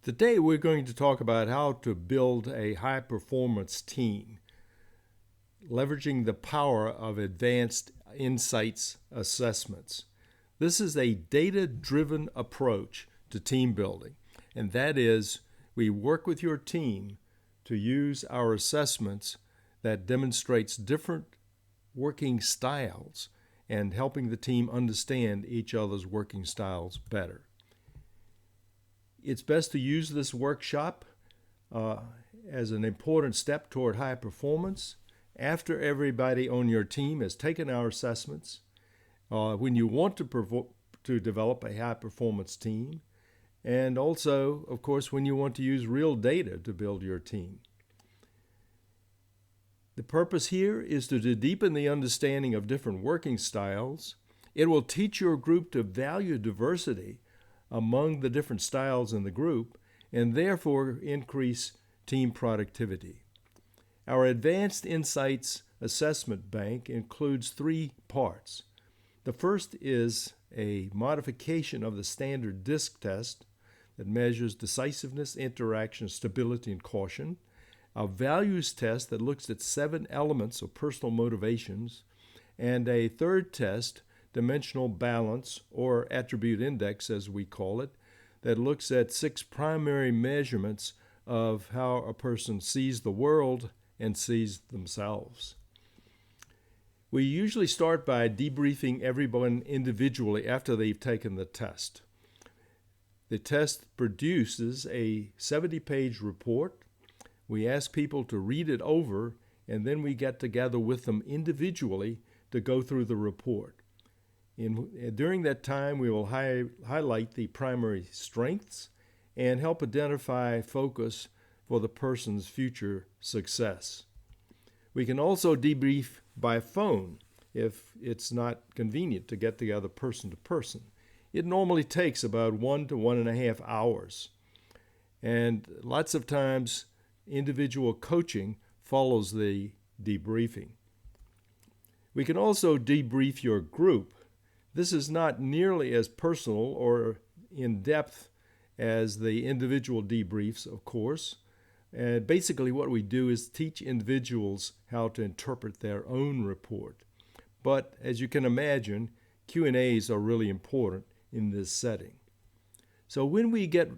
Today we're going to talk about how to build a high-performance team, leveraging the power of advanced insights assessments. This is a data-driven approach to team building, and that is we work with your team to use our assessments that demonstrates different working styles and helping the team understand each other's working styles better. It's best to use this workshop as an important step toward high performance after everybody on your team has taken our assessments, when you want to develop a high performance team, and also, of course, when you want to use real data to build your team. The purpose here is to deepen the understanding of different working styles. It will teach your group to value diversity among the different styles in the group, and therefore increase team productivity. Our Advanced Insights Assessment Bank includes 3 parts. The first is a modification of the standard DISC test that measures decisiveness, interaction, stability, and caution, a values test that looks at 7 elements of personal motivations, and a third test, dimensional balance, or attribute index as we call it, that looks at 6 primary measurements of how a person sees the world and sees themselves. We usually start by debriefing everyone individually after they've taken the test. The test produces a 70-page report. We ask people to read it over, and then we get together with them individually to go through the report. During that time, we will highlight the primary strengths and help identify focus for the person's future success. We can also debrief by phone if it's not convenient to get together person to person. It normally takes about 1 to 1.5 hours. And lots of times, individual coaching follows the debriefing. We can also debrief your group. This is not nearly as personal or in depth as the individual debriefs, of course. And basically what we do is teach individuals how to interpret their own report. But as you can imagine, Q&As are really important in this setting. So when we get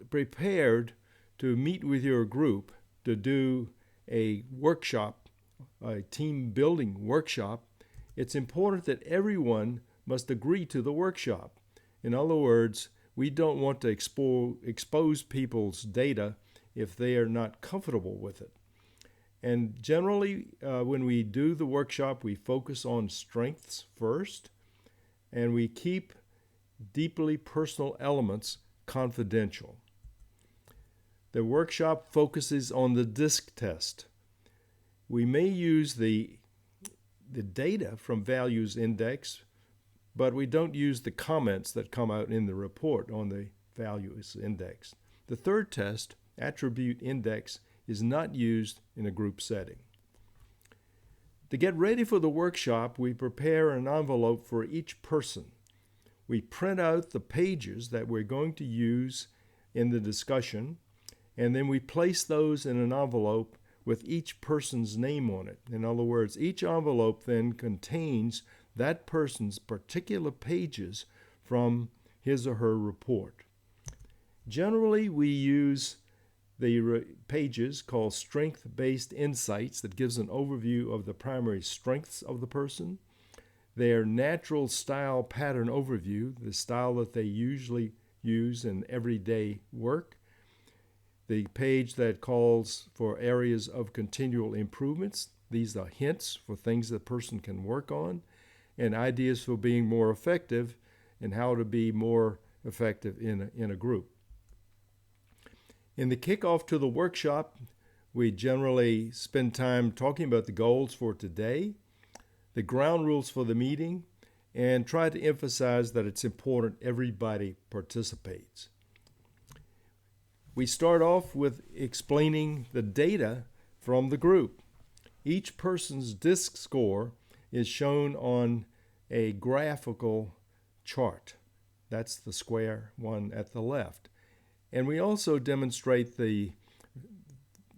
prepared to meet with your group to do a workshop, a team building workshop, it's important that everyone must agree to the workshop. In other words, we don't want to expose people's data if they are not comfortable with it. And generally, when we do the workshop, we focus on strengths first, and we keep deeply personal elements confidential. The workshop focuses on the DISC test. We may use the data from values index, but we don't use the comments that come out in the report on the values index. The third test, attribute index, is not used in a group setting. To get ready for the workshop, we prepare an envelope for each person. We print out the pages that we're going to use in the discussion, and then we place those in an envelope with each person's name on it. In other words, each envelope then contains that person's particular pages from his or her report. Generally, we use the pages called strength-based insights that gives an overview of the primary strengths of the person, their natural style pattern overview, the style that they usually use in everyday work, the page that calls for areas of continual improvements. These are hints for things the person can work on, and ideas for being more effective and how to be more effective in a group. In the kickoff to the workshop, we generally spend time talking about the goals for today, the ground rules for the meeting, and try to emphasize that it's important everybody participates. We start off with explaining the data from the group. Each person's DISC score is shown on a graphical chart. That's the square one at the left. And we also demonstrate the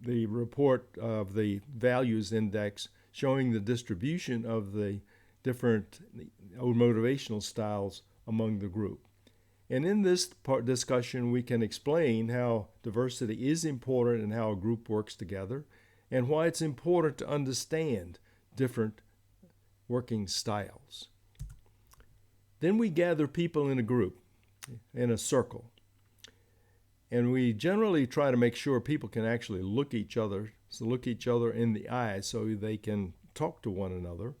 report of the values index showing the distribution of the different motivational styles among the group. And in this discussion, we can explain how diversity is important and how a group works together, and why it's important to understand different working styles. Then we gather people in a group, in a circle. And we generally try to make sure people can actually look each other in the eye so they can talk to one another.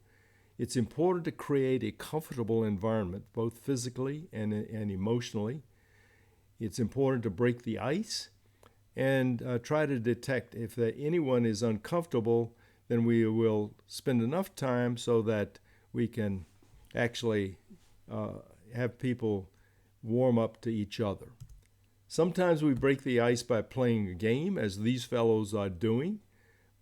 It's important to create a comfortable environment, both physically and emotionally. It's important to break the ice and try to detect if anyone is uncomfortable. Then we will spend enough time so that we can actually have people warm up to each other. Sometimes we break the ice by playing a game, as these fellows are doing,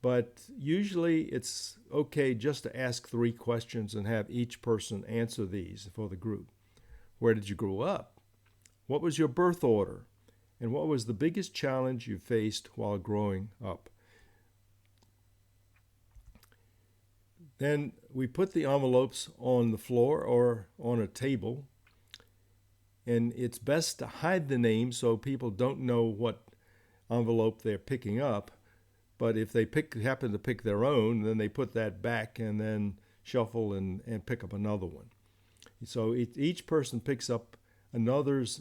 but usually it's okay just to ask 3 questions and have each person answer these for the group. Where did you grow up? What was your birth order? And what was the biggest challenge you faced while growing up? Then we put the envelopes on the floor or on a table. And it's best to hide the name so people don't know what envelope they're picking up. But if they happen to pick their own, then they put that back and then shuffle and pick up another one. So each person picks up another's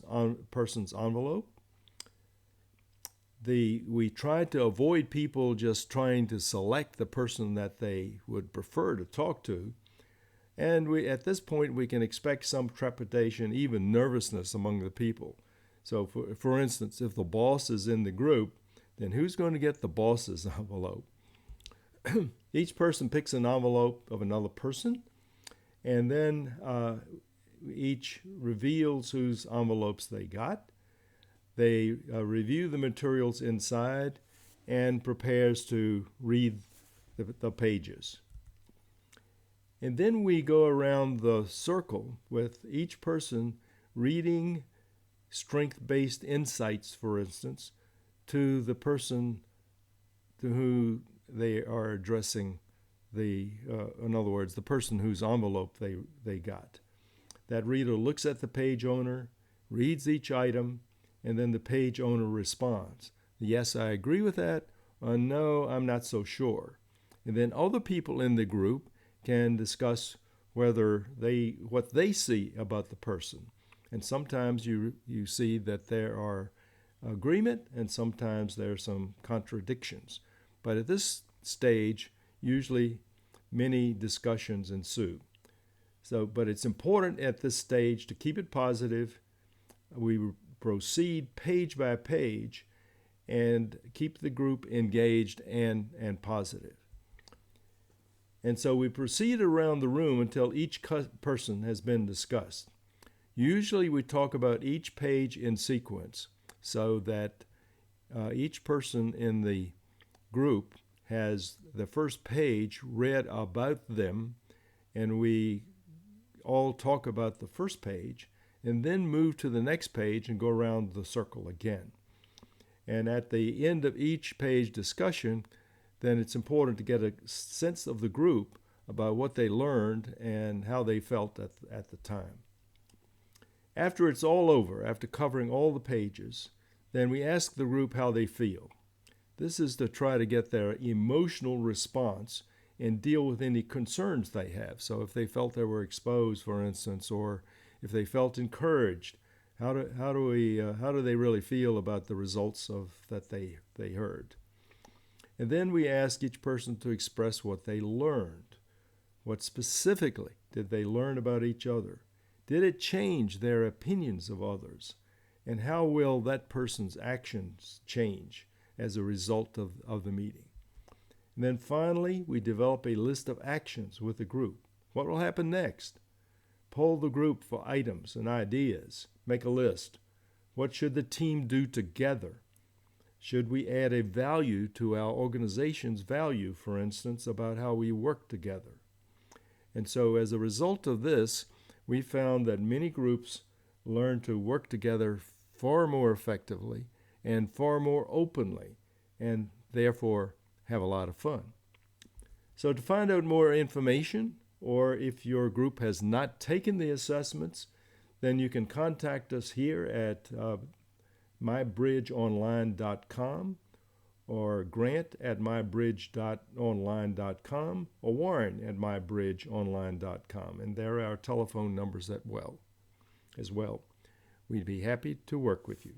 person's envelope. We try to avoid people just trying to select the person that they would prefer to talk to. And at this point, we can expect some trepidation, even nervousness among the people. So, for instance, if the boss is in the group, then who's going to get the boss's envelope? Each person picks an envelope of another person, and then each reveals whose envelopes they got. They review the materials inside and prepares to read the pages. And then we go around the circle with each person reading strength-based insights, for instance, to the person to who they are addressing in other words, the person whose envelope they got. That reader looks at the page owner, reads each item, and then the page owner responds. Yes, I agree with that, or no, I'm not so sure. And then other people in the group can discuss what they see about the person. And sometimes you see that there are agreement, and sometimes there are some contradictions. But at this stage, usually many discussions ensue. But it's important at this stage to keep it positive. We proceed page by page and keep the group engaged and positive. And so we proceed around the room until each person has been discussed. Usually we talk about each page in sequence so that each person in the group has the first page read about them, and we all talk about the first page and then move to the next page and go around the circle again. And at the end of each page discussion, then it's important to get a sense of the group about what they learned and how they felt at the time. After it's all over, after covering all the pages, then we ask the group how they feel. This is to try to get their emotional response and deal with any concerns they have. So if they felt they were exposed, for instance, or if they felt encouraged, how do they really feel about the results that they heard? And then we ask each person to express what they learned. What specifically did they learn about each other? Did it change their opinions of others? And how will that person's actions change as a result of the meeting? And then finally, we develop a list of actions with the group. What will happen next? Poll the group for items and ideas. Make a list. What should the team do together? Should we add a value to our organization's value, for instance, about how we work together? And so as a result of this, we found that many groups learn to work together far more effectively and far more openly, and therefore have a lot of fun. So to find out more information, or if your group has not taken the assessments, then you can contact us here at mybridgeonline.com, or grant@mybridge.online.com, or warren@mybridgeonline.com. And there are our telephone numbers as well. We'd be happy to work with you.